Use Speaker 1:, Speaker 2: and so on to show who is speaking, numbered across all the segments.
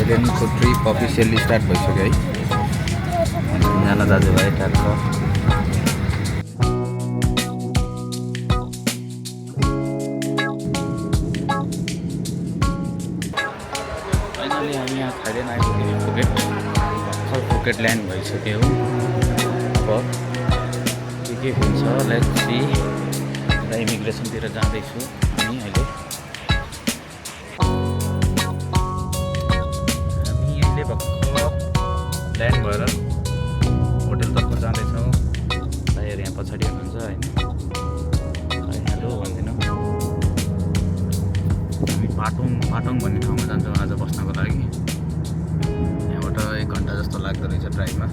Speaker 1: थाइल्यान्डको trip officially start भइसक्यो है। एकजना दाजुभाइ टाढो फाइनली हामी यहाँ थाइल्यान्ड आइपुग्यौँ। फुकेट ल्यान्ड भइसक्यो। अब के हुन्छ लेट्स सी। र इमिग्रेसनतिर जाँदैछु हामी अहिले। ल्यान्ड भएर होटेलतर्फ जाँदैछौँ। भाइहरू यहाँ पछाडि हुनुहुन्छ होइन। हेलो भन्दिनँ। हामी पाटोङ भन्ने ठाउँमा जान्छौँ आज बस्नको लागि। यहाँबाट 1 घन्टा जस्तो लाग्दो रहेछ ड्राइभमा।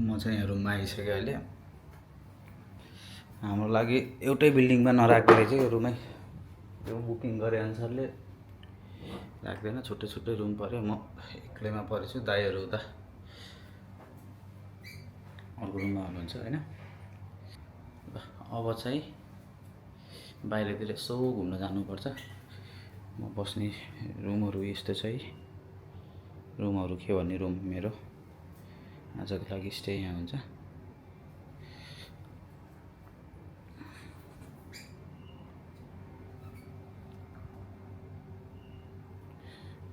Speaker 1: म चाहिँ यहाँ रुममा आइसकेँ अहिले। हाम्रो लागि एउटै बिल्डिङमा नराख्दो रहेछ यो रुमै। यो बुकिङ गरे अनुसारले राख्दैन, छुट्टै छुट्टै रुम पऱ्यो। म एक्लैमा परेछु, दाइहरू उता अर्को रुममा हुनुहुन्छ होइन। ल अब चाहिँ बाहिरतिर यसो घुम्न जानुपर्छ। म बस्ने रुमहरू यस्तो छ है। रुमहरू के भन्ने रुम मेरो आजको लागि स्टे यहाँ हुन्छ।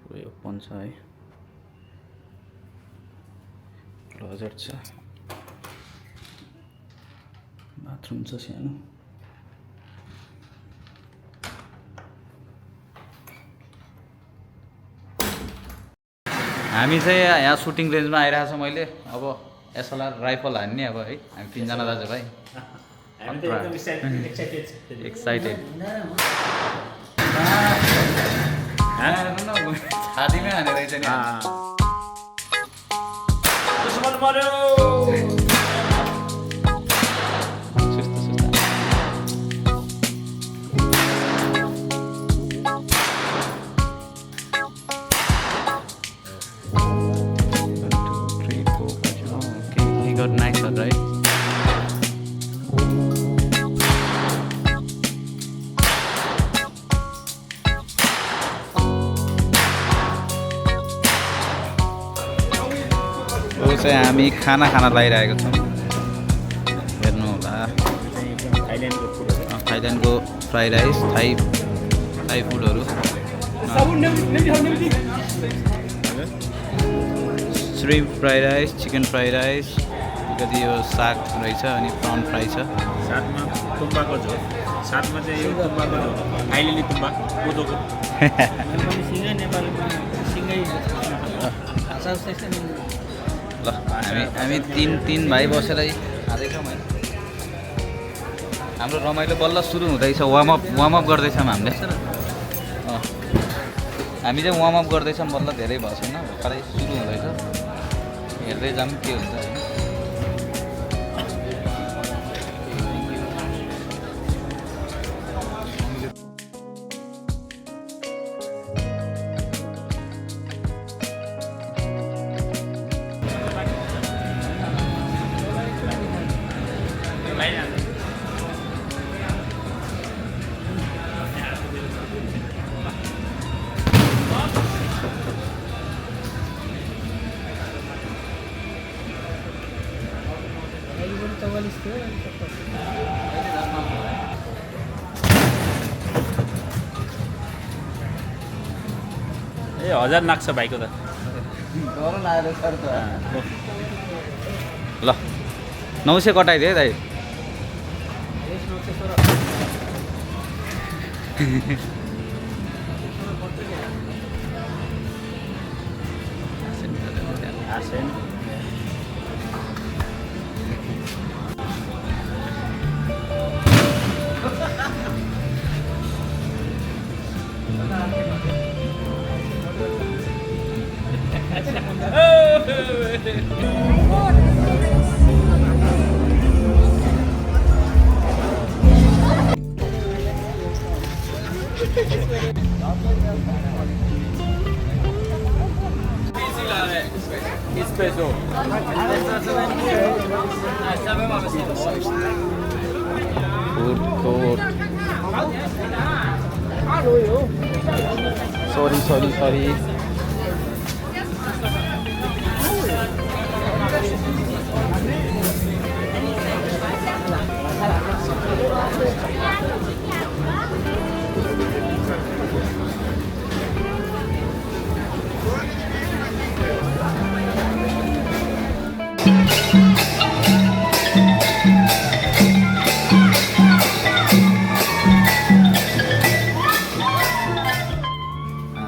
Speaker 1: पुरै ओपन छ है। क्लोजेट छ, बाथरुम छ सानो। हामी चाहिँ यहाँ सुटिङ रेन्जमा आइरहेको छौँ अहिले। अब एसएलआर राइफल हान्ने अब है। हामी 3 जना दाजुभाइ एक्साइटेड। छातीमै हाने रहेछ नि। He got nice shot, right? चाहिँ हामी खाना खान लागिरहेको छौँ। हेर्नु होला थाइल्यान्डको फ्राई राइस, थाई फुडहरू, shrimp fry rice, chicken fry rice, कति यो साग रहेछ अनि प्राउन फ्राई छ।
Speaker 2: साथमा तुम्बाको झोल, साथमा चाहिँ यो तुम्बाको झोल, थाइल्यान्डी तुम्बा कोदोको।
Speaker 1: ल हामी तीन भाइ बसेर खाँदैछौँ है। हाम्रो रमाइलो बल्ल सुरु हुँदैछ। वार्मअप गर्दैछौँ हामीले। हामी चाहिँ वार्मअप गर्दैछौँ बल्ल, धेरै भएको छैन, भर्खरै सुरु हुँदैछ। हेर्दै जाऊँ के हुन्छ होइन।
Speaker 2: ए 1000 लाग्छ भाइको त।
Speaker 1: ल 900 कटाइदियो है दाइ।
Speaker 2: Espresso.
Speaker 1: Food court. सरी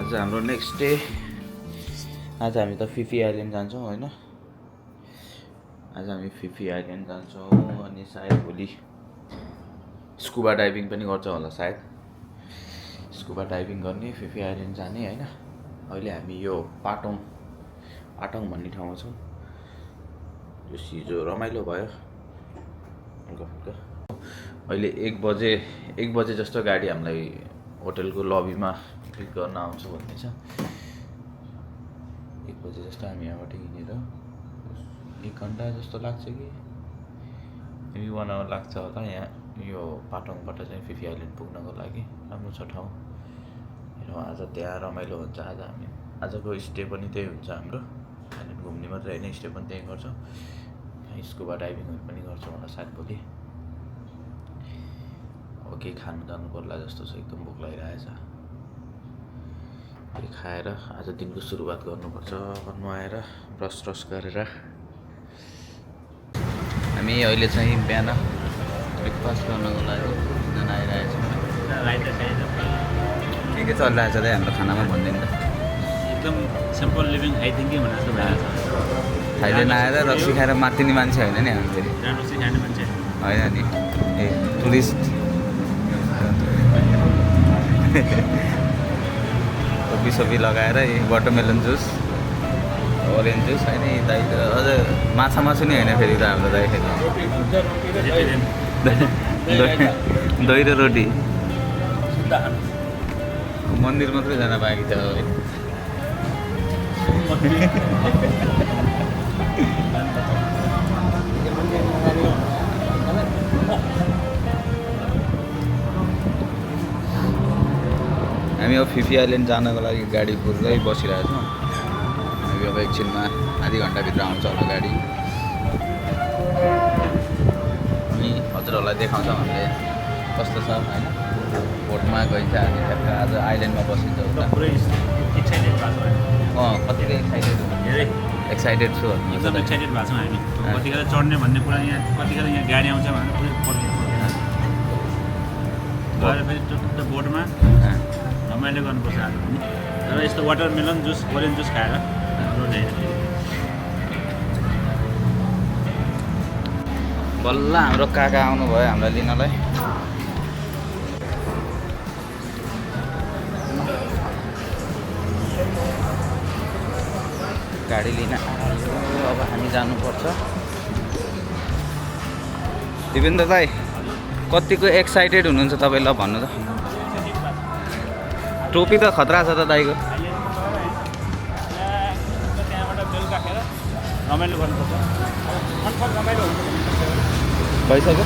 Speaker 1: आज हाम्रो नेक्स्ट डे आज हामी त फिफी आइल्यान्ड जान्छौँ होइन आज हामी फिफी आइल्यान्ड जान्छौँ अनि सायद भोलि स्कुबा डाइभिङ पनि गर्छ होला सायद स्कुबा डाइभिङ गर्ने फिफी आइल्यान्ड जाने होइन अहिले हामी यो पाटोङ भन्ने ठाउँमा छौँ यो हिजो रमाइलो भयो अहिले 1 बजे जस्तो गाडी हामीलाई होटलको लबीमा पिक गर्न आउँछ भन्ने छ 1 बजे जस्तो हामी यहाँबाट हिँडेर 1 घन्टा जस्तो लाग्छ कि मेबी 1 आवर लाग्छ होला यहाँ यो पाटोङबाट चाहिँ फिफी आइल्यान्ड पुग्नको लागि राम्रो छ ठाउँ र आज त्यहाँ रमाइलो हुन्छ आज हामी आजको स्टे पनि त्यही हुन्छ हाम्रो आइल्यान्ड घुम्ने मात्रै होइन स्टे पनि त्यही गर्छौँ स्कुबा डाइभिङहरू पनि गर्छौँ होला सायद भोलि अब केही खानु जानु पर्ला जस्तो छ एकदम भोक लागिरहेछ केही खाएर आज दिनको सुरुवात गर्नुपर्छ नुहाएर ब्रस गरेर हामी अहिले चाहिँ बिहान ब्रेकफास्ट गर्नको लागि आइरहेछौँ के चलिरहेछ त हाम्रो खानामा भनिदिनु त
Speaker 2: एकदम सिम्पल लिभिङ हाई थिङ्किङ भनेर जस्तो भइरहेको छ
Speaker 1: थाइल्यान्ड आएर रक्सी खाएर मात्तिने मान्छे होइन नि हामी फेरि
Speaker 2: रक्सी खाने मान्छे
Speaker 1: होइन नि ए टुरिस्ट टोपी लगाएर वाटरमेलन जुस ओरेन्ज जुस होइन दाइ अझ माछा मासु नि होइन फेरि त हाम्रो दाइ फेरि दही र रोटी मन्दिर मात्रै जान बाँकी छ हामी अब फिफी आइल्यान्ड जानको लागि गाडी कुर्दै बसिरहेको छौँ हामी अब एकछिनमा आधी घन्टाभित्र आउँछ होला गाडी अनि हजुरहरूलाई देखाउँछौँ हामीले कस्तो छ होइन बोटमा गइन्छ हामी ठ्याक्क आज आइल्यान्डमा बसिन्छ उता कतिकै एक्साइटेड छु
Speaker 2: एकदम एक्साइटेड भएको छौँ हामी कतिखेर चढ्ने भन्ने कुरा यहाँ कतिखेर यहाँ गाडी आउँछ भनेर गएर फेरि त्यो बोटमा रमाइलो गर्नुपर्छ आज पनि र यस्तो वाटरमेलन जुस ओरेन्ज जुस खाएर
Speaker 1: बल्ल हाम्रो काका आउनुभयो हामीलाई लिनलाई गाडी लिन अब हामी जानुपर्छ दिपेन्द्र दाइ कतिको एक्साइटेड हुनुहुन्छ तपाईँ ल भन्नु त टोपी त खतरा छ त दाइको
Speaker 2: त्यहाँबाट बेलुका खेर रमाइलो गर्नुपर्छ रमाइलो हुन्छ
Speaker 1: भइसक्यो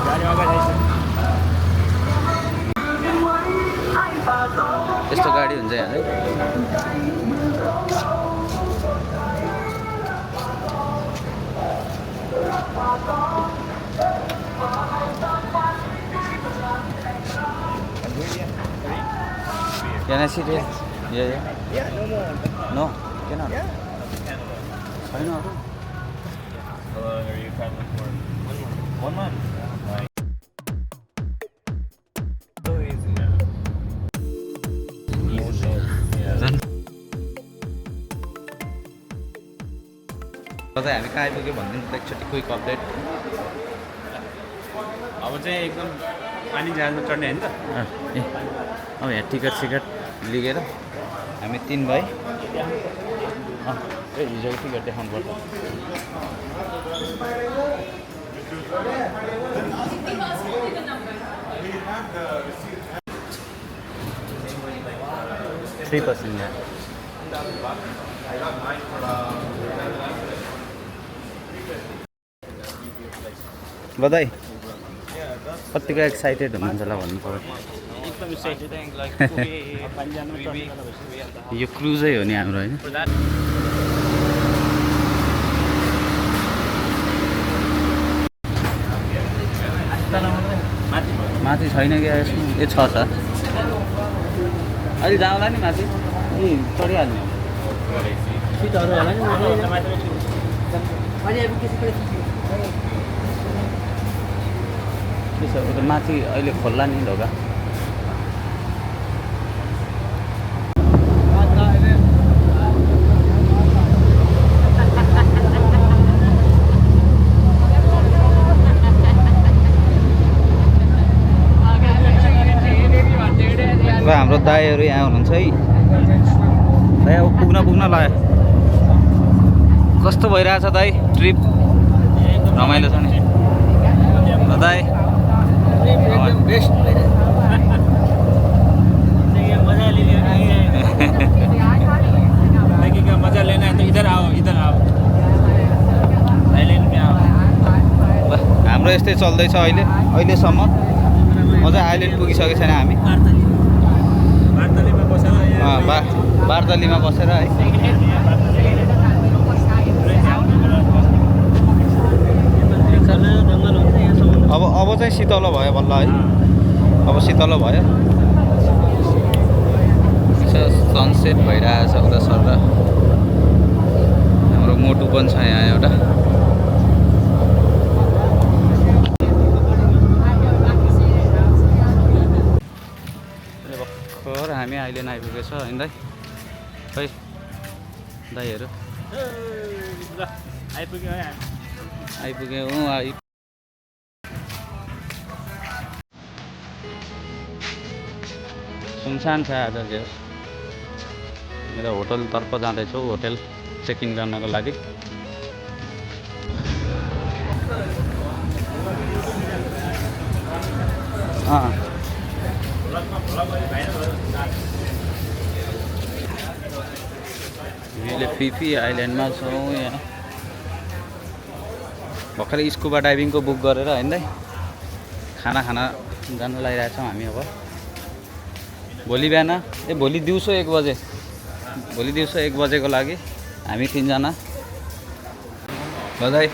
Speaker 2: गाडी अगाडि
Speaker 1: यस्तो गाडी हुन्छ यहाँ है Can I sit here? Yeah. No, cannot. I know.
Speaker 2: How long are you traveling for? 1 month.
Speaker 1: कतै हामी कहाँ आइपुग्यो भनिदिनु त एकचोटि क्विक अपडेट
Speaker 2: अब चाहिँ एकदम पानी जहाजमा चढ्ने होइन त
Speaker 1: ए अब यहाँ टिकट सिकट लिएर हामी 3 भाइ हिजोको टिकट देखाउनु पर्छ बधाई कतिको एक्साइटेड हुनुहुन्छ होला भन्नु पर्यो
Speaker 2: एकदम एक्साइटेड पानी जानु
Speaker 1: यो क्रुजै हो नि हाम्रो होइन माथि छैन क्या यसमा ए छ अहिले जाउँला नि माथि ए चढिहाल्ने
Speaker 3: सिटहरू होला नि
Speaker 1: त्यसो त माथि अहिले खोल्ला नि ढोका र हाम्रो दाईहरू यहाँ हुनुहुन्छ है दाई अब पुग्न लाग्यो कस्तो भइरहेछ दाई ट्रिप रमाइलो छ नि दाई
Speaker 2: मजा लेना है तो इधर आओ
Speaker 1: हाम्रो यस्तै चल्दैछ अहिलेसम्म अझै आइल्यान्ड पुगिसकेको छैन हामी बार्दलीमा बसेर है अब चाहिँ शीतल भयो बल्ल है अब शीतल भयो सनसेट भइरहेछ उता सर हाम्रो मोटु पनि छ यहाँ एउटा भर्खर हामी अहिले आइपुगेछ होइन दाइ खै दाइहरू आइपुग्यो सुनसान छ आज चाहिँ मेरो होटलतर्फ जाँदैछु होटल चेक इन गर्नको लागि हामीले फिफी आइल्यान्डमा छौँ यहाँ भर्खरै स्कुबा डाइभिङको बुक गरेर होइन दाइ खाना जानु लागिरहेछौँ हामी अब भोलि बिहान भोलि दिउँसो 1 बजेको लागि हामी 3 जना दाइ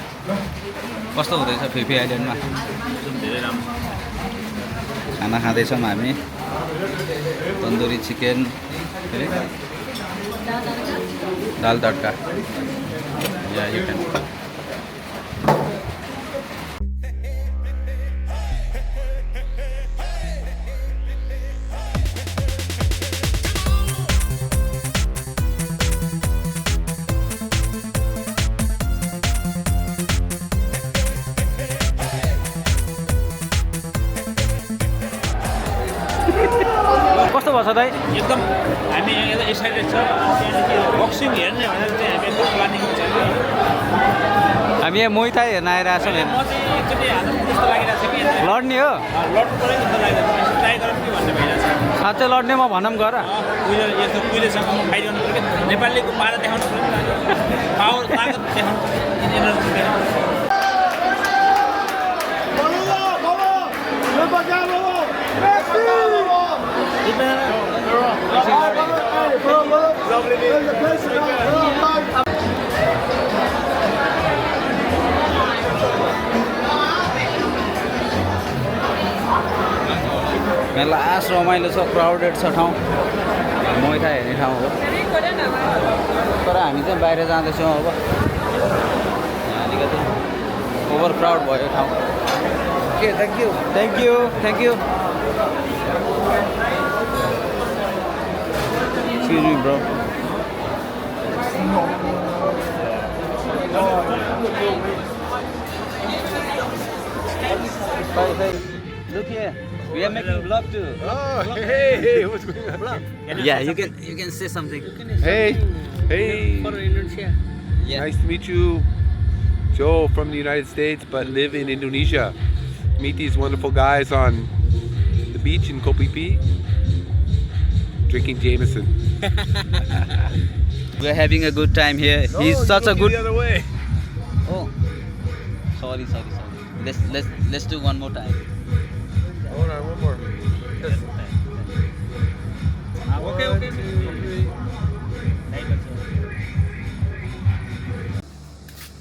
Speaker 1: कस्तो हुँदैछ फिफी आइल्यान्डमा
Speaker 2: धेरै राम्रो
Speaker 1: खाना खाँदैछौँ हामी तन्दुरी चिकन दाल तड्का या यु क्यान कस्तो भयो दाइ
Speaker 2: एकदम हामी एक्साइटेड छ बक्सिङ हेर्ने भनेर चाहिँ हामी एकदम प्लानिङ छ
Speaker 1: हामी यहाँ मोइ थाई हेर्न आइरहेको छौँ
Speaker 2: म चाहिँ एकचोटि हाल्नु त्यस्तो लागिरहेको छ कि
Speaker 1: लड्ने हो
Speaker 2: लड्नु पऱ्यो जस्तो लागिरहेको छ ट्राई गरौँ कि भन्ने भइरहेको छ
Speaker 1: साँच्चै लड्ने म भनौँ गर
Speaker 2: यस्तो कुहिलेसँग फाइदिनु पऱ्यो कि नेपालीको पारा देखाउनु पऱ्यो पावर तागत देखाउनु पऱ्यो
Speaker 1: लास्ट रमाइलो छ क्राउडेड छ ठाउँ मैठा हेर्ने ठाउँ हो तर हामी चाहिँ बाहिर जाँदैछौँ अब अलिकति ओभर क्राउड भयो ठाउँ okay thank you Excuse me, bro. Hey, look here. We are making a vlog too.
Speaker 3: Oh, hey, what's going on?
Speaker 1: Yeah, you can say something.
Speaker 3: Hey.
Speaker 1: For Indonesia. Yeah.
Speaker 3: Nice to meet you. Joe from the United States, but live in Indonesia. Meet these wonderful guys on the beach in Koh Phi Phi, drinking Jameson.
Speaker 1: We're having a good time here.
Speaker 3: No,
Speaker 1: He's such a good.
Speaker 3: The other way.
Speaker 1: Oh, sorry. Let's do one more time.
Speaker 3: Hold on, one more. Just
Speaker 2: Okay.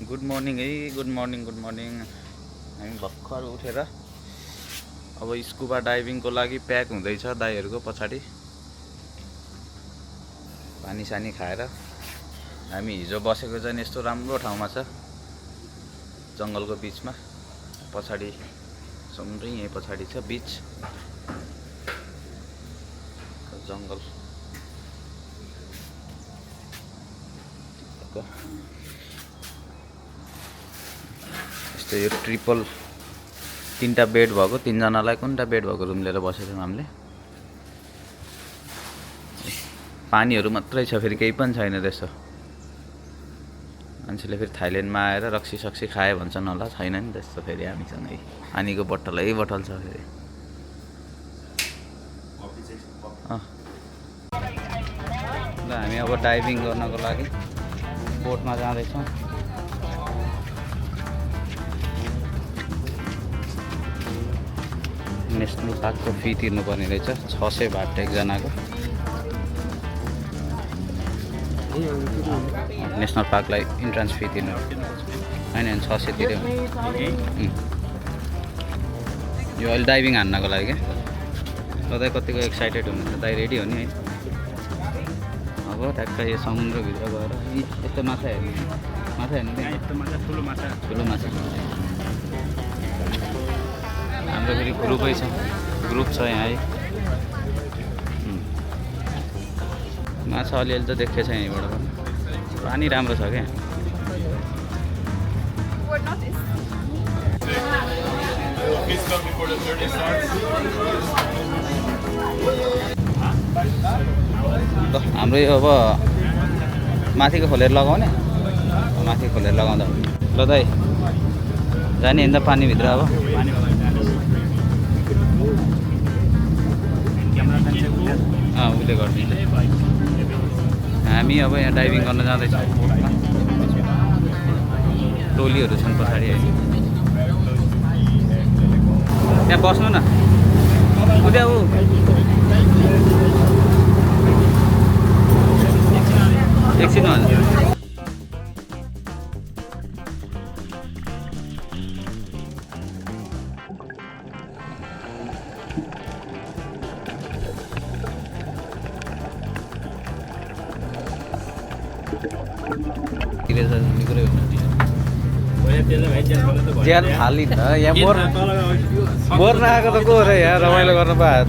Speaker 1: Good morning है, good morning हामी भर्खर उठेर अब scuba डाइभिङको लागि pack हुँदैछ दाइहरूको पछाडि पानी सानी खाएर। हामी हिजो बसेको चाहिँ यस्तो राम्रो ठाउँमा छ जङ्गलको बिचमा, पछाडि समुद्रै यहीँ पछाडि छ बिच जङ्गल। यस्तो यो ट्रिपल 3टा बेड भएको, 3जनालाई कुनटा बेड भएको रुम लिएर बसेको छौँ हामीले। पानीहरू मात्रै छ, फेरि केही पनि छैन त्यस्तो। मान्छेले फेरि थाइल्यान्डमा आएर रक्सी सक्सी खाए भन्छन् होला, छैन नि त्यस्तो। फेरि हामीसँगै पानीको बोतलै बोतल छ फेरि। ल हामी अब डाइभिङ गर्नको लागि बोटमा जाँदैछौँ। नेसनल पार्कको फी तिर्नुपर्ने रहेछ, 600 बाट एकजनाको। नेसनल पार्कलाई इन्ट्रान्स फी तिर्नु होइन, 600 तिर्यो। यो अहिले डाइभिङ हान्नको लागि क्या। ल दाइ कतिको एक्साइटेड हुनुहुन्छ? दाइ रेडी हो नि है? अब ठ्याक्क यो समुद्रभित्र गएर यस्तो माछा हेर्ने, माछा हेर्नु
Speaker 2: ठुलो माछा
Speaker 1: हाम्रो फेरि ग्रुपै छ, ग्रुप छ यहाँ है। माछा अलिअलि त देखेको छ यहीँबाट पनि, पानी राम्रो छ क्या। हाम्रो यो अब माथिको खोलेर लगाउने, माथि खोलेर लगाउँदा ल दाइ जाने नि त पानीभित्र। अब उसले गरिदिन्छ। हामी अब यहाँ डाइभिङ गर्न जाँदैछौँ। टोलीहरू छन् पछाडि है, त्यहाँ बस्नु न। उता ऊ एकछिन ज्यान खाली त यहाँ मर्न आएको त को हो र यहाँ रमाइलो गर्न पायो।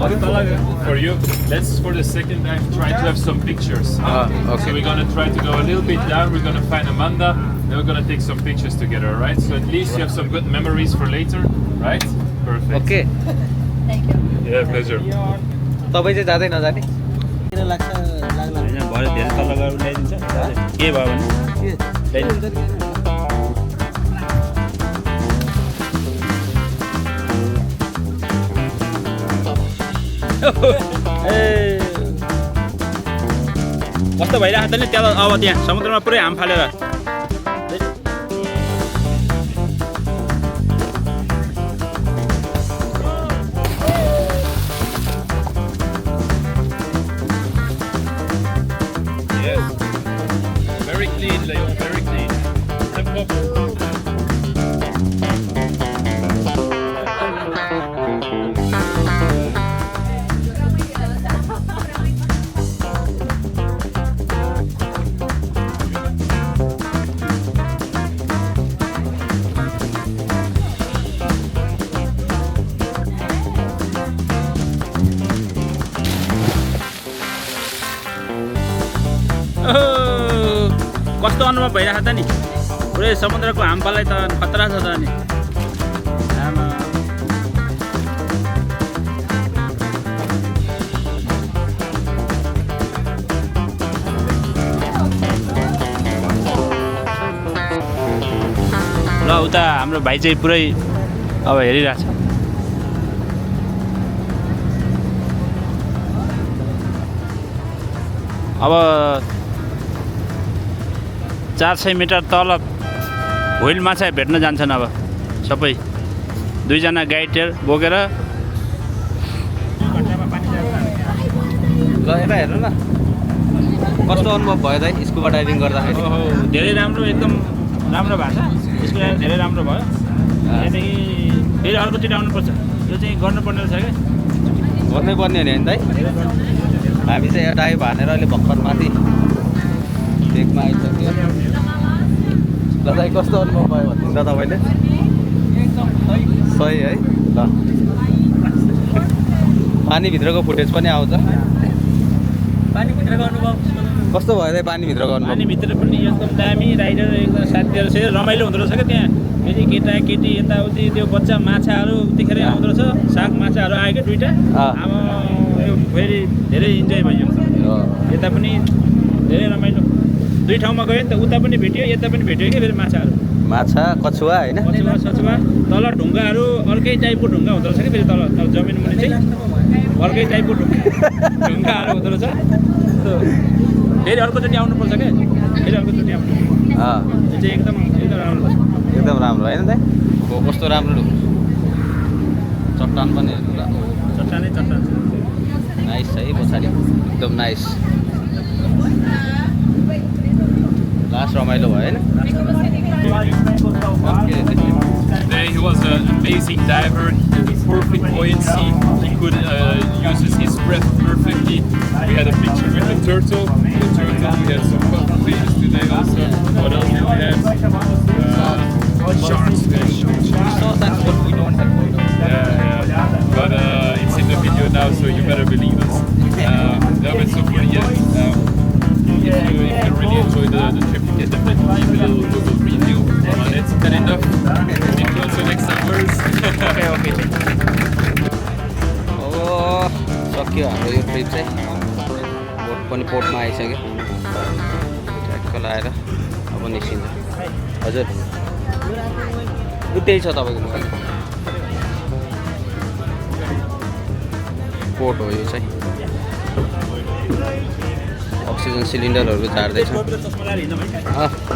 Speaker 4: For you, let's for the second time try to have some pictures.
Speaker 1: Okay.
Speaker 4: So we're gonna try to go a little bit down. We're gonna find Amanda. Then we're gonna take some pictures together, right? So at least you have some good memories for later, right? Perfect.
Speaker 1: Okay
Speaker 4: Yeah, pleasure.
Speaker 1: तपाईँ चाहिँ जाँदै नजाने?
Speaker 2: भरे धेरै तल गएर ल्याइदिन्छ। के भयो भने कस्तो भइरहेको छ नि त्यहाँ। अब त्यहाँ समुद्रमा पुरै हाम Faleiro
Speaker 4: Very clean, Leon. Very clean. No problem.
Speaker 2: कस्तो अनुभव भइरहेको छ नि। पुरै समुद्रको हामफाललाई त खतरा छ त नि। ल उता हाम्रो भाइ चाहिँ पुरै अब हेरिरहेछ। अब 400 मिटर तल व्हेल माछा भेट्न जान्छन्। अब सबै 2जना गाइड बोकेर
Speaker 1: ल यता हेर्नु न कस्तो अनुभव भयो दाइ स्कुबा डाइभिङ गर्दाखेरि?
Speaker 2: ओहो धेरै राम्रो एकदम राम्रो भएको छ यसको धेरै राम्रो भयो त्यहाँदेखि फेरि अर्कोचोटि आउनुपर्छ यो चाहिँ गर्नुपर्ने रहेछ क्या
Speaker 1: गर्नै पर्ने हो नि दाइ हामी चाहिँ एउटा आयो भनेर अहिले भर्खर माथि टेकमा आइसक्यो ल दाइ कस्तो अनुभव भयो भन्नु त तपाईँले सही है ल पानीभित्रको फुटेज पनि आउँछ
Speaker 2: पानीभित्रको अनुभव
Speaker 1: कस्तो भयो दाइ पानीभित्रको अनुभव?
Speaker 2: पानीभित्र पनि एकदम दामी राइडर एकदम साथीहरूसँग रमाइलो हुँदो रहेछ क्या त्यहाँ फेरि केटाकेटी यताउति त्यो बच्चा माछाहरू त्यतिखेरै आउँदो रहेछ साग माछाहरू आयो क्या दुइटा अब यो फेरि धेरै इन्जोय भयो यता पनि धेरै रमाइलो दुई ठाउँमा गयो नि त उता पनि भेट्यो यता पनि भेट्यो कि फेरि माछाहरू
Speaker 1: माछा कछुवा होइन
Speaker 2: कछुवा सछुवा तल ढुङ्गाहरू अर्कै टाइपको ढुङ्गा हुँदो रहेछ कि फेरि तल तल जमिन मुनि चाहिँ अर्कै टाइपको ढुङ्गाहरू हुँदो रहेछ फेरि अर्कोचोटि आउनुपर्छ क्या फेरि अर्कोचोटि आउनु यो चाहिँ एकदम राम्रो छ
Speaker 1: एकदम राम्रो होइन दाइ हो कस्तो राम्रो चट्टान पनि हेर्नु ल
Speaker 2: चट्टानै चट्टान
Speaker 1: नाइस है पछाडि एकदम नाइस लास्ट रमाइलो भयो होइन
Speaker 4: Today he was an amazing diver. He had perfect buoyancy. He could use his breath perfectly. We had a picture with the turtle. We had some fun videos today also. What else did we have? Sharks.
Speaker 1: So that's what we don't have photos.
Speaker 4: Yeah. But it's in the video now, so you better believe us. That was so funny. If you really enjoy the trip, you can definitely leave a little Google review on it. And enough. Until next summers.
Speaker 1: Okay. अब सक्यो हाम्रो यो trip चाहिँ बोट पनि पोर्टमा आइसक्यो ट्र्याकको लाएर अब निस्किन्छ हजुर त्यही छ तपाईँको मोबाइल पोर्ट हो यो चाहिँ अक्सिजन सिलिन्डरहरू झार्दैछ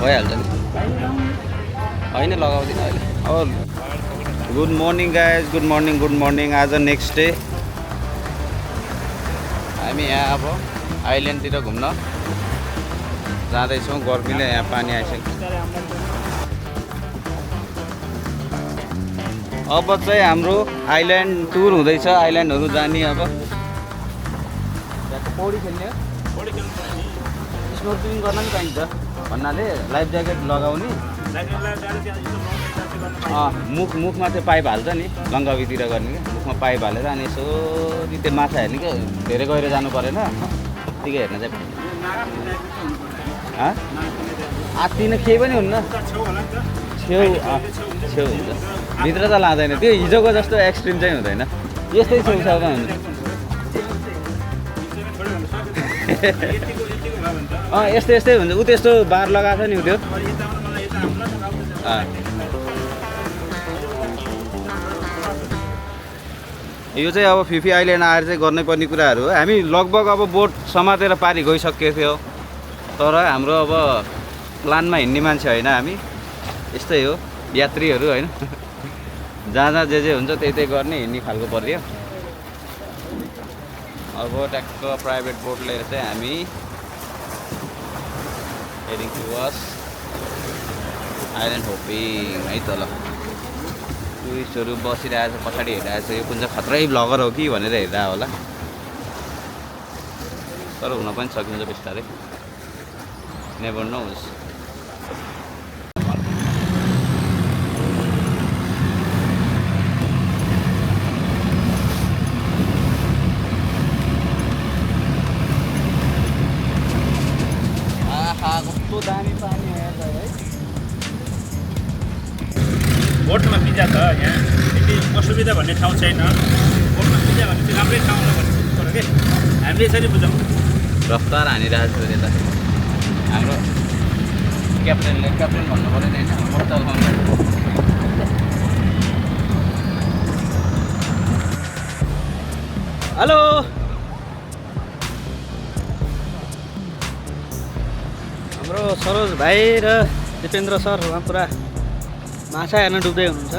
Speaker 1: भइहाल्छ नि होइन लगाउँदिनँ अहिले अब good morning guys good morning आज नेक्स्ट डे हामी यहाँ अब आइल्यान्डतिर घुम्न जाँदैछौँ गर्मीले यहाँ पानी आइसक्यो अब चाहिँ हाम्रो आइल्यान्ड टुर हुँदैछ आइल्यान्डहरू जाने अब पौडी खेल्ने स्नोर्कलिङ गर्न पनि पाइन्छ भन्नाले लाइफ ज्याकेट लगाउने मुखमा चाहिँ पाइप हाल्छ नि लङ्गावीतिर गर्ने क्या मुखमा पाइप हालेर अनि यसो त्यो माछा हेर्ने क्या धेरै गएर जानु परेन त्यतिकै हेर्न चाहिँ आत्तिन केही पनि हुन्न छेउ हुन्छ भित्र त लाँदैन त्यो हिजोको जस्तो एक्सट्रिम चाहिँ हुँदैन यस्तै छेउछाउमा हुन्छ यस्तै हुन्छ ऊ त्यस्तो बार लगाएको छ नि उ त्यो यो चाहिँ अब फिफी आइल्यान्ड आएर चाहिँ गर्नै पर्ने कुराहरू हो हामी लगभग अब बोट समातेर पारी गइसकेको थियो तर हाम्रो अब प्लानमा हिँड्ने मान्छे होइन हामी यस्तै हो यात्रीहरू होइन जहाँ जे हुन्छ त्यही गर्ने हिँड्ने खालको पर्यो अब ट्याक्क प्राइभेट बोट लिएर चाहिँ हामी हेडिङ टुवर्ड्स आइल्यान्ड होपिङ है त ल टुरिस्टहरू बसिरहेको छ पछाडि हेरिरहेको छ यो कुन चाहिँ खतरै भ्लगर हो कि भनेर हेर्दा होला तर हुन पनि सकिन्छ बिस्तारै नेभर नोज कस्तो दामी पानी आएर है
Speaker 2: बोटमा पिज्जा छ यहाँ त्यति असुविधा भन्ने ठाउँ छैन बोटमा पिज्जा भन्ने चाहिँ राम्रै ठाउँ होला भन्ने सोच्नु कि हामीले यसरी बुझौँ
Speaker 1: रफ्तार हानिरहेको छ यता हाम्रो क्याप्टेन भन्नु पऱ्यो नि होइन बोट चलाउनु हेलो हाम्रो सरोज भाइ र दिपेन्द्र सर उहाँ पुरा माछा हेर्न डुब्दै हुनुहुन्छ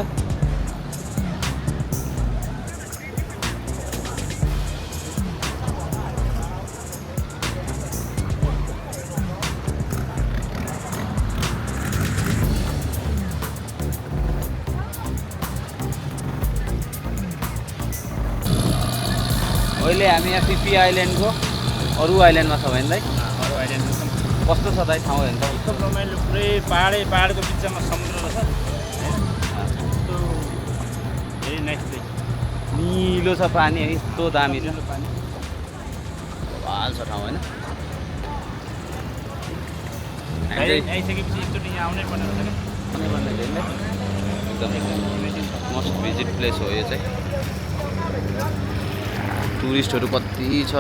Speaker 1: अहिले हामी यहाँ पिपी आइल्यान्डको अरू आइल्यान्डमा छौँ होइन दाइ
Speaker 2: अरू आइल्यान्ड
Speaker 1: कस्तो छ दाइ ठाउँ हेर्नु त
Speaker 2: एकदम रमाइलो पुरै पाहाडको बिचमा समुद्र रहेछ यस्तो भेरी नाइस प्लेस
Speaker 1: निलो छ पानी है यस्तो दामी छ
Speaker 2: पानी
Speaker 1: हाल छ ठाउँ होइन
Speaker 2: आइसकेपछि एकचोटि यहाँ आउनै पर्ने रहेछ
Speaker 1: एकदम मस्ट भिजिट प्लेस हो यो चाहिँ टुरिस्टहरू कति छ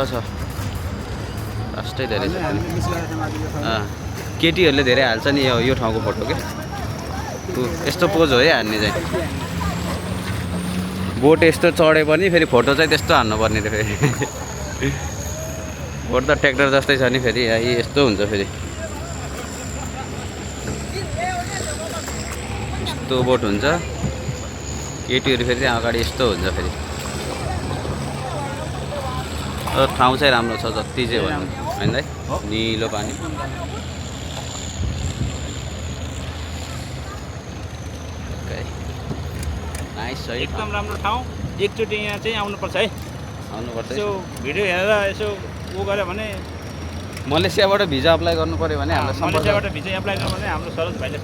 Speaker 1: लास्टै धेरै छ केटीहरूले धेरै हाल्छ नि यो ठाउँको फोटो के यस्तो पोज हो है हान्ने चाहिँ बोट यस्तो चढे पनि फेरि फोटो चाहिँ त्यस्तो हान्नुपर्ने थियो फेरि बोट त ट्र्याक्टर जस्तै छ नि फेरि यस्तो हुन्छ फेरि यस्तो बोट हुन्छ केटीहरू फेरि त्यहाँ अगाडि यस्तो हुन्छ फेरि ठाउँ चाहिँ राम्रो छ जति चाहिँ भन्नु होइन है निलो पानी नाइस है
Speaker 2: एकदम राम्रो ठाउँ एकचोटि यहाँ चाहिँ आउनुपर्छ है
Speaker 1: आउनुपर्छ
Speaker 2: यसो भिडियो हेरेर यसो उ गऱ्यो भने
Speaker 1: मलेसियाबाट भिजा अप्लाई गर्नु पऱ्यो भने हामीलाई
Speaker 2: मलेसियाबाट भिजा एप्लाई गर्नु भने हाम्रो सरोज भाइले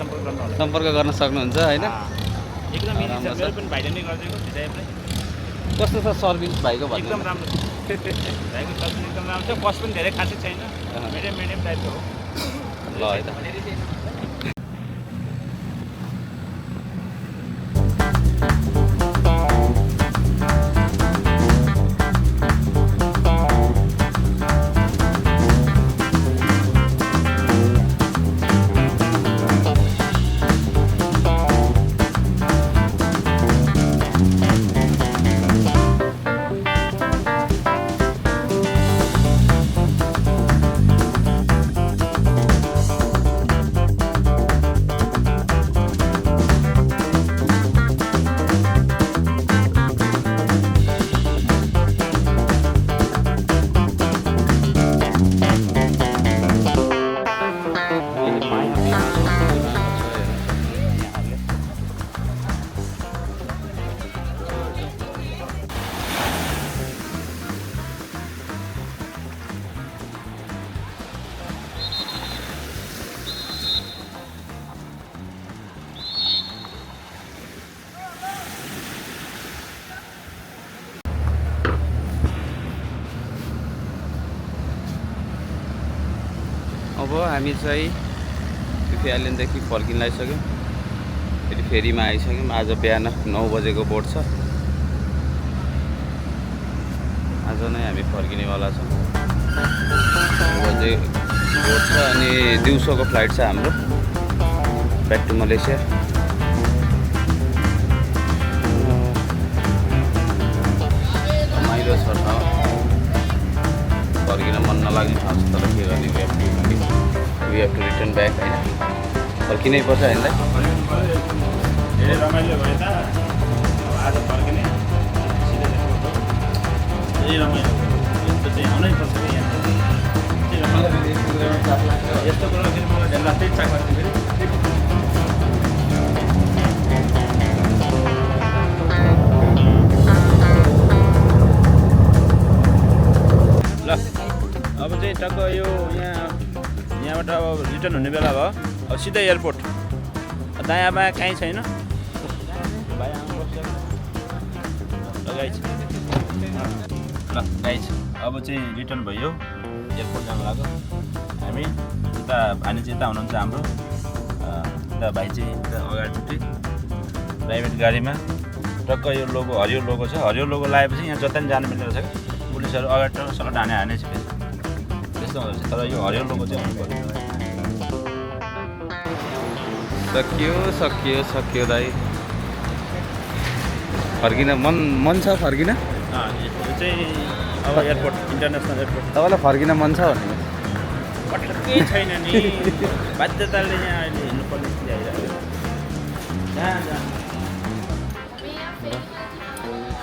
Speaker 1: सम्पर्क गर्न सक्नुहुन्छ होइन
Speaker 2: एकदम इजी छ मेरो पनि भाइले नै गरिदिएको भिजा एप्लाई
Speaker 1: कस्तो छ सर्भिस भाइको भन्नु
Speaker 2: एकदम राम्रो छ भाइको सर्भिस एकदम राम्रो छ कस्ट पनि धेरै खासै छैन मिडियम टाइपको हो
Speaker 1: ल है त अब हामी चाहिँ पिपी आइल्यान्डदेखि फर्किन लागिसक्यौँ फेरि फेरीमा आइसक्यौँ आज बिहान 9 बजेको बोट छ आज नै हामी फर्किनेवाला छौँ 9 बजे बोट छ अनि दिउँसोको फ्लाइट छ हाम्रो ब्याक टु मलेसिया रमाइलो छ ठाउँ फर्किन मन नलाग्ने ठाउँ छ तर के गर्ने we have to return back होइन फर्किनै पर्छ होइन
Speaker 2: धेरै रमाइलो भयो त आज फर्किने धेरै रमाइलो यस्तो चाहिँ आउनै पर्छ कि यहाँ यस्तो कुरो फेरि मलाई ढेल लाग्दै चाक लाग्छ फेरि ल अब चाहिँ टक्क यो यहाँबाट अब रिटर्न हुने बेला भयो अब सिधै एयरपोर्ट दायाँ बायाँ कहीँ छैन बायाँ गाइज ल गाइज अब चाहिँ रिटर्न भयो एयरपोर्ट जानु लाग्यो हामी यता भानी चाहिँ यता हुनुहुन्छ हाम्रो यता भाइ चाहिँ यता अगाडिपट्टि प्राइभेट गाडीमा टक्क यो लोगो हरियो लोगो छ हरियो लोगो लगाएपछि यहाँ जता पनि जानु मिल्ने रहेछ पुलिसहरू अगाडि टक्क सल्लाह हानेछ फेरि त्यस्तो हुँदो रहेछ तर यो हरियो लोगो चाहिँ हुनु पऱ्यो
Speaker 1: सक्यो दाइ फर्किन मन छ फर्किन
Speaker 2: यो चाहिँ अब एयरपोर्ट इन्टरनेसनल एयरपोर्ट
Speaker 1: तपाईँलाई फर्किन मन छ भन्नु
Speaker 2: पटक्कै छैन नि बाध्यताले यहाँ अहिले हिँड्नुपर्ने स्थिति आइरहेको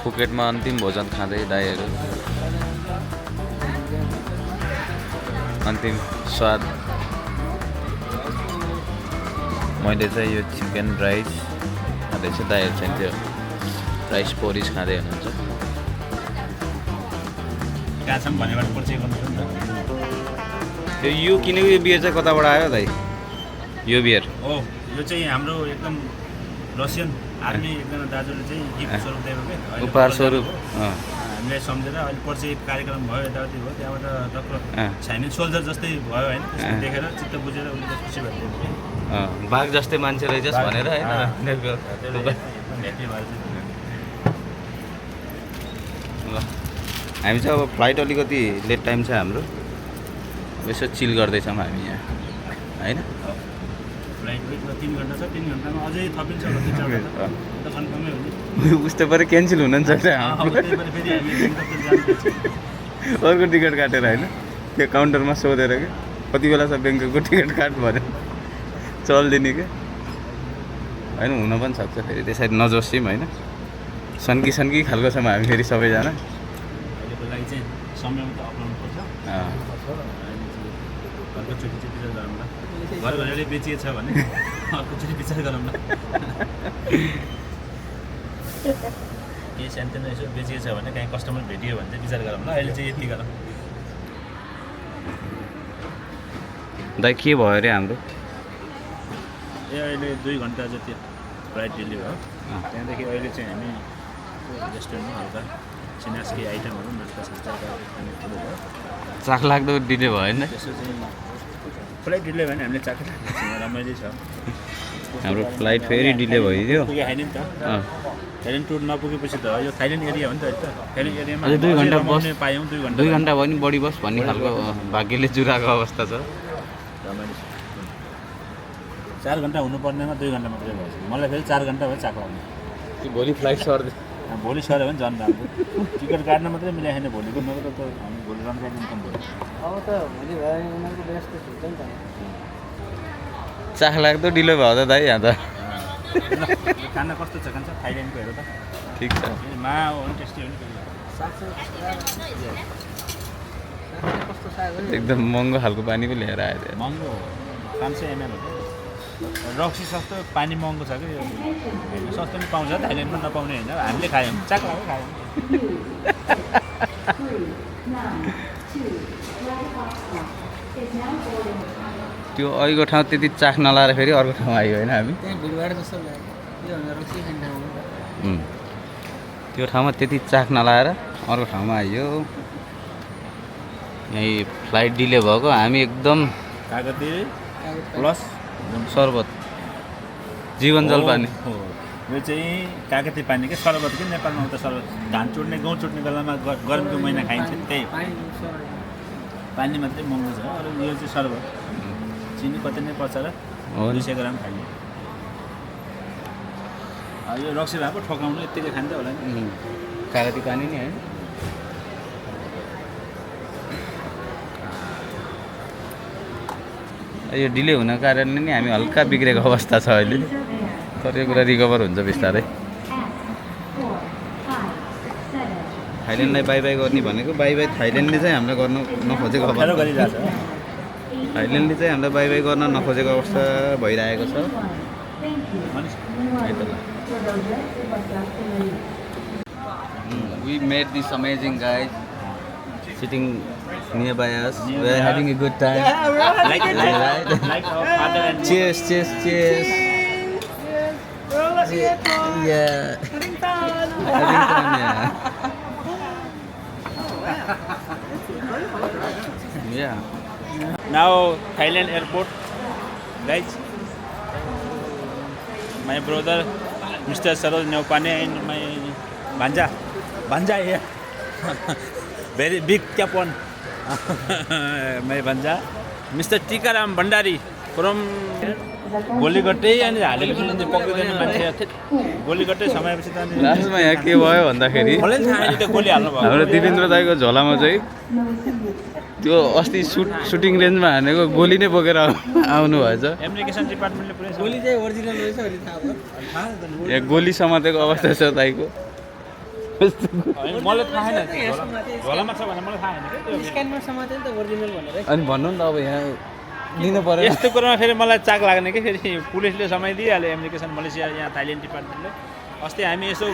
Speaker 1: फुकेटमा अन्तिम भोजन खाँदै दाइहरू अन्तिम स्वाद मैले चाहिँ यो चिकन राइस खाँदैछु दाइहरू चाहिँ त्यो राइस पोरिज खाँदै हुनुहुन्छ
Speaker 2: कहाँ छौँ भनेबाट परिचय गर्नु नि त।
Speaker 1: यो किनेको यो बियर चाहिँ कताबाट आयो दाइ यो बियर
Speaker 2: हो यो चाहिँ हाम्रो एकदम रसियन आर्मी एकजना दाजुले चाहिँ गिफ्ट स्वरूप दिएको के
Speaker 1: उपहार स्वरूप
Speaker 2: हामीलाई सम्झेर अहिले परिचय कार्यक्रम भयो यताउति भयो त्यहाँबाट डक्टर चाइनिज सोल्जर जस्तै भयो होइन त्यसको देखेर चित्त बुझेर उसले खुसी भइदियो
Speaker 1: बाघ जस्तै मान्छे रहेछस् भनेर होइन ल हामी चाहिँ अब फ्लाइट अलिकति लेट टाइम छ हाम्रो यसो चिल गर्दैछौँ हामी यहाँ होइन
Speaker 2: फ्लाइट 3 घन्टा छ 3 घन्टामा अझै थपिन्छ भने 4 घन्टा त कन्फर्मै हो नि
Speaker 1: उस्तै पऱ्यो क्यान्सल हुन सक्छ
Speaker 2: फेरि हामी जानुपर्छ
Speaker 1: अर्को टिकट काटेर होइन त्यो काउन्टरमा सोधेर क्या कति बेला छ ब्याङ्कको टिकट काट भन्यो चल्दिने क्या होइन हुन पनि सक्छ फेरि त्यसरी नजोसिम होइन सन्की खालको छौँ हामी फेरि सबैजना
Speaker 2: अहिलेको लागि चाहिँ समयमा त अप्नाउनु पर्छ अर्कोचोटि चाहिँ विचार गरौँ न घर घरले बेचिएको छ भने अर्कोचोटि विचार गरौँ न केही सानोतिनो यसो बेचिएको छ भने कहीँ कस्टमर भेटियो भने चाहिँ विचार गरौँ ल अहिले चाहिँ यति गरौँ
Speaker 1: दाइ के भयो अरे हाम्रो
Speaker 2: ए अहिले 2 घन्टा जति फ्लाइट डिले भयो त्यहाँदेखि अहिले चाहिँ हामी रेस्टुरेन्टमा हल्का सिनासकी आइटमहरू नास्ता सास्ता खाने कुरो भयो
Speaker 1: चाखलाग्दो डिले भयो होइन
Speaker 2: त्यसो चाहिँ फ्लाइट डिले भयो भने हामीले चाख्नु रमाइलो छ
Speaker 1: हाम्रो फ्लाइट फेरि डिले भइदियो
Speaker 2: पुगे होइन नि त थाइल्यान्ड टुर नपुगेपछि त यो थाइल्यान्ड एरिया हो नि त अहिले त थाइल्यान्ड एरियामा
Speaker 1: अझै 2 घन्टा बस
Speaker 2: पायौँ 2 घन्टा
Speaker 1: 2 घन्टा भयो नि बढी बस भन्ने खालको भाग्यले जुराको अवस्था छ
Speaker 2: रमाइलो छ 4 घन्टा हुनुपर्नेमा 2 घन्टा मात्रै भएछ मलाई फेरि 4 घन्टा भयो चाख्ला
Speaker 1: त्यो भोलि फ्लाइट सर्दै
Speaker 2: भोलि सर्यो भने झन् राम्रो टिकट काट्न मात्रै मिलाएन भोलिको नभए त हामी भोलि रन काट्नु भोलि
Speaker 5: अब त भोलि भयो उनीहरूको व्यस्त हुन्छ नि त
Speaker 1: चाखलाग्दो डिले भयो त दाइ यहाँ त
Speaker 2: ल खाना कस्तो छ खान्छ थाइल्यान्डको हेर त
Speaker 1: ठिक छ
Speaker 2: मा हो नि टेस्टी हो नि
Speaker 5: कस्तो साग हो
Speaker 1: एकदम महँगो खालको पानी पो लिएर आयो त्यहाँ
Speaker 2: महँगो 500 ml हो रक्सी सस्तो पानी महँगो छ कि यो होइन सस्तो पनि पाउँछ थाइल्यान्डमा नपाउने होइन हामीले खायौँ चाख्ला हो खायौँ
Speaker 1: त्यो अहिलेको ठाउँ त्यति चाख नलाएर फेरि अर्को ठाउँ आयो होइन हामी
Speaker 5: त्यहाँ भिडभाड जस्तो लाग्यो यो भनेर रक्सी खाने ठाउँ हो
Speaker 1: त्यो ठाउँमा त्यति चाख नलाएर अर्को ठाउँमा आइयो यहीँ फ्लाइट डिले भएको हामी एकदम
Speaker 2: कागती प्लस
Speaker 1: शरबत जीवन जल पानी
Speaker 2: हो यो चाहिँ कागती पानी के शरबत कि नेपालमा आउँदा शरबत धान चुट्ने गहुँ चुट्ने बेलामा गरमको महिना खाइन्छ त्यही पानी मात्रै महँगो छ अरू यो चाहिँ शरबत चिनी कति नै पर्छ र 200 ग्राम खाने यो रक्सी भएको ठोकाउनु यत्तिकै खान्छ होला नि
Speaker 1: कागती पानी नि होइन यो डिले हुन कारणले नि हामी हल्का बिग्रेको अवस्था छ अहिले तर यो कुरा रिकभर हुन्छ बिस्तारै थाइल्यान्डलाई बाई बाई गर्ने भनेको बाई बाई थाइल्यान्डले चाहिँ हामीलाई गर्न नखोजेको
Speaker 2: अप्ठ्यारो
Speaker 1: अवस्था
Speaker 2: गरिरहेको छ
Speaker 1: थाइल्यान्डले चाहिँ हामीलाई बाई बाई गर्न नखोजेको अवस्था भइरहेको छ है त ल We met this amazing guys sitting nearby us. We are having a good time.
Speaker 2: like our father and
Speaker 1: Cheers, cheers, cheers. Yeah. Having fun, yeah. Yeah.
Speaker 2: now Thailand airport guys my brother Mr. Saroj Neopane and my Banja here very big cap on my Banja Mr. Tikaram Bandari from गोलीगट्टै अनि हालेको पनि पक्रिँदैन मान्छे गोलीगट्टै समाएपछि त अनि
Speaker 1: लास्टमा यहाँ के भयो भन्दाखेरि
Speaker 2: मलाई थाहा छैन त्यो गोली हाल्नु भयो
Speaker 1: हाम्रो दिपेन्द्र दाईको झोलामा चाहिँ त्यो अस्ति सुटिङ रेन्जमा हानेको गोली नै बोकेर आउनु भएछ
Speaker 2: एप्लिकेसन डिपार्टमेन्टले पुरै
Speaker 5: गोली चाहिँ ओरिजिनल रहेछ भने थाहा भयो
Speaker 1: यहाँ गोली समातेको अवस्था छ दाईको
Speaker 2: मलाई थाहा छैन झोलामा छ भने मलाई थाहा छैन के त्यो
Speaker 5: स्क्यानमा समातेन त ओरिजिनल भनेर
Speaker 1: अनि भन्नु नि त अब यहाँ लिनु पर्यो
Speaker 2: यस्तो कुरामा फेरि मलाई चाक लाग्ने कि फेरि पुलिसले समाइदिइहाल्यो एप्लिकेसन मलेसिया यहाँ थाइल्यान्ड डिपार्टमेन्टले अस्ति हामी यसो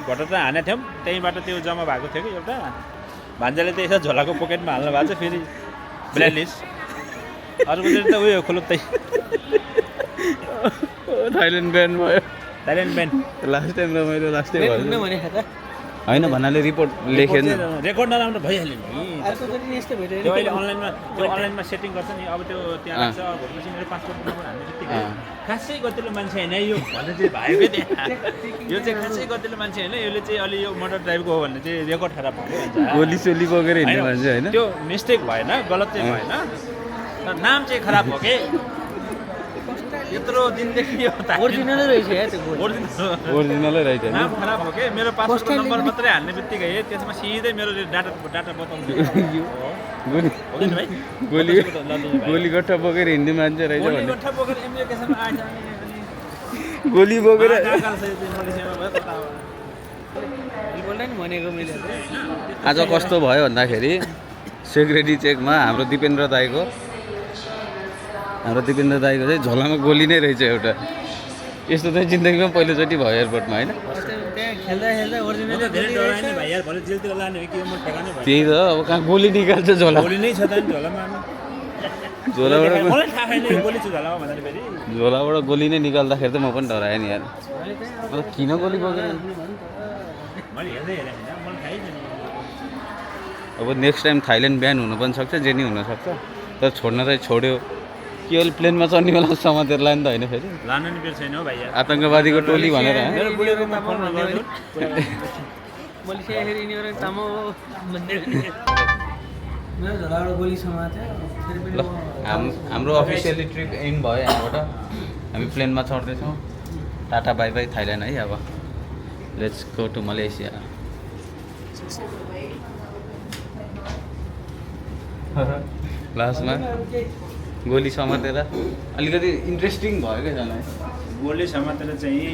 Speaker 2: घटना हानेको थियौँ त्यहीँबाट त्यो जम्मा भएको थियो कि एउटा भान्जाले त यसो झोलाको पकेटमा हाल्नु भएको छ फेरि ब्ल्यान्डिस अर्को चाहिँ त उयो खोलुत्तै
Speaker 1: थाइल्यान्ड ब्यान्ड भयो
Speaker 2: थाइल्यान्ड ब्यान्ड
Speaker 1: लास्ट टाइम रमाइलो लास्टै भयो
Speaker 5: भनेको त
Speaker 1: होइन भन्नाले रिपोर्ट लेखेन
Speaker 2: रेकर्ड नराम्रो भइहाल्यो नि
Speaker 5: अर्को पनि यस्तो
Speaker 2: त्यो
Speaker 5: भइरहेको
Speaker 2: अहिले अनलाइनमा सेटिङ गर्छ नि अब त्यो त्यहाँ लाग्छ भएपछि मेरो पासपोर्ट नम्बर हाल्ने बित्तिकै खासै गतिलो मान्छे होइन यो भन्ने चाहिँ भाइकै त्यहाँ यो चाहिँ खासै गतिलो मान्छे होइन यसले चाहिँ अलि यो मोटर ड्राइभको हो भने चाहिँ रेकर्ड खराब भएको भन्छ
Speaker 1: गोली सोली बोकेर हिँड्ने मान्छे होइन
Speaker 2: त्यो मिस्टेक भएन गलत चाहिँ भएन तर नाम चाहिँ खराब भयो के यत्रो दिनदेखि यो
Speaker 5: ओरिजिनलै रहेछ या त्यो गोली।
Speaker 1: ओरिजिनलै रहेछ
Speaker 2: नाम खराब हो के मेरो पासपोर्ट नम्बर मात्रै हाल्ने बित्तिकै त्यसमा सिधै मेरो डाटा बताउँछ
Speaker 1: गोली
Speaker 2: हो कि भाइ
Speaker 1: गोली गोली गट्टा बोकेर हिँड्ने मान्छे रहेछ
Speaker 2: गोली
Speaker 1: भने
Speaker 2: गट्ठा बोकेर इमिग्रेसनमा आएछ
Speaker 1: गोली बोकेर
Speaker 5: बोल्दा नि भनेको मैले
Speaker 1: आज कस्तो भयो भन्दाखेरि सेक्युरिटी चेकमा हाम्रो दिपेन्द्र दाईको चाहिँ झोलामा गोली नै रहेछ एउटा यस्तो चाहिँ जिन्दगीमा पहिलोचोटि भयो एयरपोर्टमा होइन
Speaker 5: त्यहाँ खेल्दा खेल्दा ओरिजिनल
Speaker 2: धेरै डरायो नि भाइ यार भरे जेलतिर लाने हो कि म ठेगानै भयो
Speaker 1: त्यही त अब कहाँ गोली निकाल्छ झोला
Speaker 2: गोली नै छ त नि झोलामा
Speaker 1: झोलाबाट
Speaker 2: मलाई थाहा छैन यो गोली छ झोलामा भन्दाखेरि फेरि
Speaker 1: झोलाबाट गोली नै निकाल्दाखेरि त म पनि डराएँ नि यार मतलब किन गोली बोकेर
Speaker 2: मैले हेर्दै हेरेँ होइन मलाई थाहै छैन
Speaker 1: अब नेक्स्ट टाइम थाइल्यान्ड ब्यान हुनु पनि सक्छ जे नि हुनसक्छ तर छोड्न चाहिँ छोड्यो के अहिले प्लेनमा चढ्ने बेला समातेर लाने त होइन फेरि
Speaker 2: लानु नि बेर छैन हौ भाइ यार
Speaker 1: आतङ्कवादीको टोली भनेर
Speaker 2: मेरो बुढेकोमा फोन गर्छु
Speaker 5: मैले चाहिँ यिनीहरू तामा भन्दै मेरो झोलाबाट गोली समात्यो फेरि पनि
Speaker 1: ल हाम्रो अफिसियली ट्रिप एन्ड भयो यहाँबाट हामी प्लेनमा चढ्दैछौँ टाटा बाई बाई थाइल्यान्ड है अब लेट्स गो टु मलेसिया लास्टमा गोली समातेर अलिकति इन्ट्रेस्टिङ भयो क्या जान
Speaker 2: गोली समातेर चाहिँ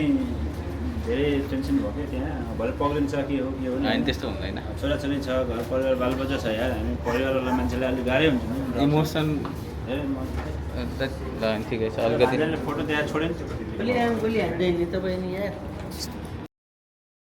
Speaker 2: धेरै टेन्सन भयो क्या त्यहाँ भरे पक्रिन्छ के हो
Speaker 1: होइन त्यस्तो हुँदैन
Speaker 2: छोराछोरी छ घर परिवार बालबच्चा छ यार हामी परिवारवाला मान्छेलाई अलिक गाह्रै हुन्छ नि
Speaker 1: इमोसन
Speaker 2: धेरै
Speaker 1: ल ठिकै छ अलिकति
Speaker 2: फोटो त्यहाँ छोड्यो नि
Speaker 5: गोली हान्दैन तपाईँ नि यार